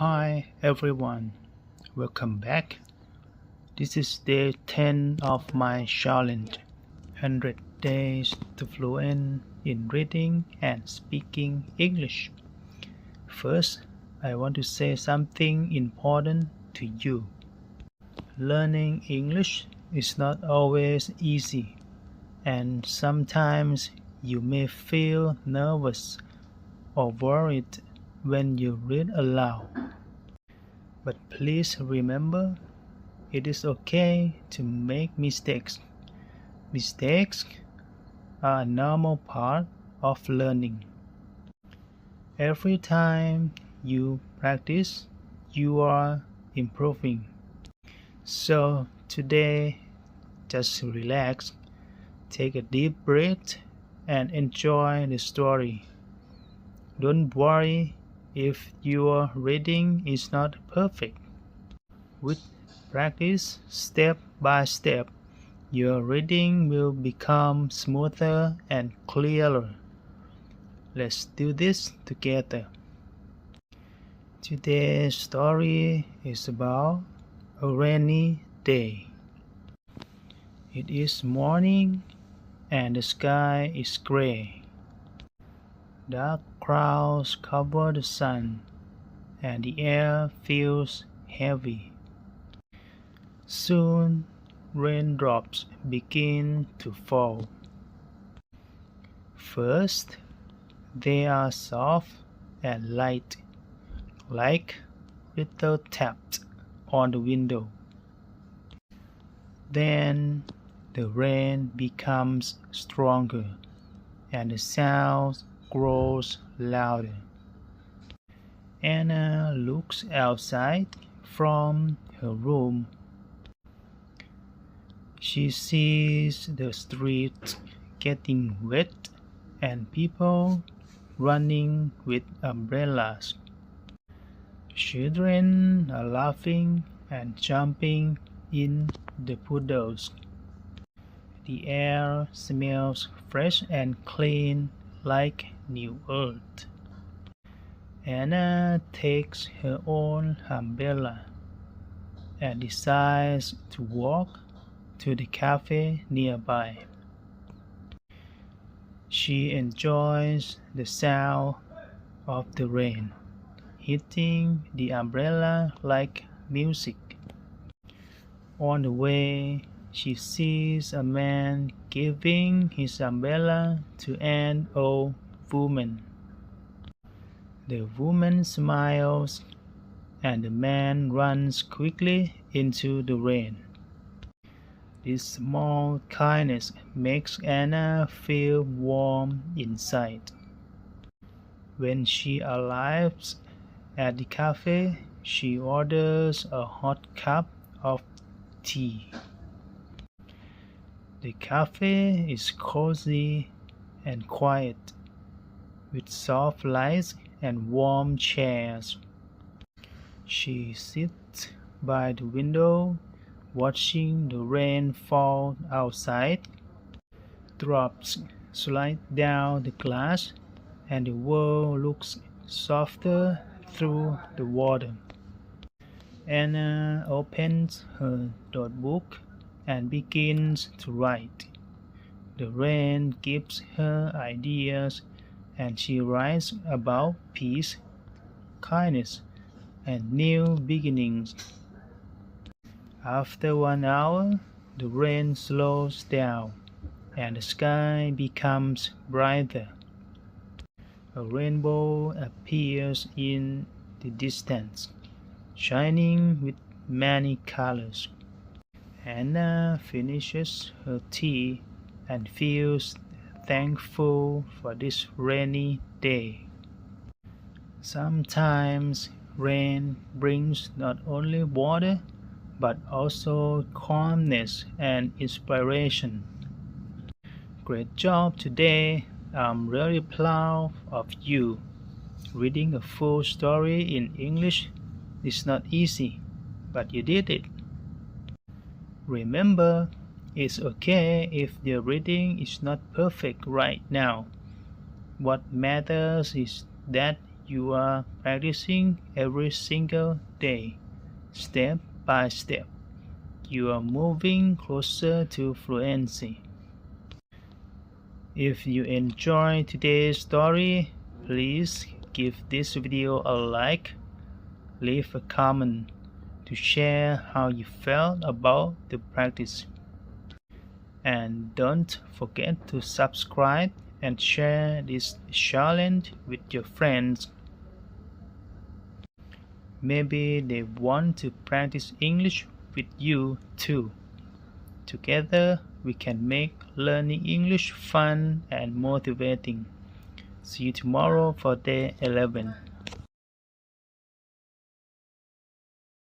Hi everyone, welcome back. This is day 10 of my challenge 100 days to fluent in reading and speaking English. First, I want to say something important to you. Learning English is not always easy, and sometimes you may feel nervous or worried when you read aloud. But please remember, it is okay to make mistakes. Mistakes are a normal part of learning. Every time you practice, you are improving. So today, just relax, take a deep breath, and enjoy the story. Don't worry if your reading is not perfect. With practice, step by step, your reading will become smoother and clearer. Let's do this together. Today's story is about a rainy day. It is morning and the sky is gray. Dark clouds cover the sun and the air feels heavy. Soon, raindrops begin to fall. First, they are soft and light, like little taps on the window. Then, the rain becomes stronger and the sound grows louder. Anna looks outside from her room. She sees the street getting wet and people running with umbrellas. Children are laughing and jumping in the puddles. The air smells fresh and clean like new earth. Anna takes her own umbrella and decides to walk to the cafe nearby. She enjoys the sound of the rain hitting the umbrella like music. On the way, she sees a man giving his umbrella to an old woman. The woman smiles and the man runs quickly into the rain. This small kindness makes Anna feel warm inside. When she arrives at the cafe, she orders a hot cup of tea. The cafe is cozy and quiet, with soft lights and warm chairs. She sits by the window, watching the rain fall outside. Drops slide down the glass, and the world looks softer through the water. Anna opens her notebook and begins to write. The rain gives her ideas, and she writes about peace, kindness, and new beginnings. After 1 hour, the rain slows down and the sky becomes brighter. A rainbow appears in the distance, shining with many colors. Anna finishes her tea and feels thankful for this rainy day. Sometimes rain brings not only water but also calmness and inspiration. Great job today. I'm really proud of you. Reading a full story in English is not easy, but you did it. Remember, it's okay if the reading is not perfect right now. What matters is that you are practicing every single day, step by step. You are moving closer to fluency. If you enjoyed today's story, please give this video a like, leave a comment to share how you felt about the practice. And don't forget to subscribe and share this challenge with your friends. Maybe they want to practice English with you too. Together, we can make learning English fun and motivating. See you tomorrow for day 11.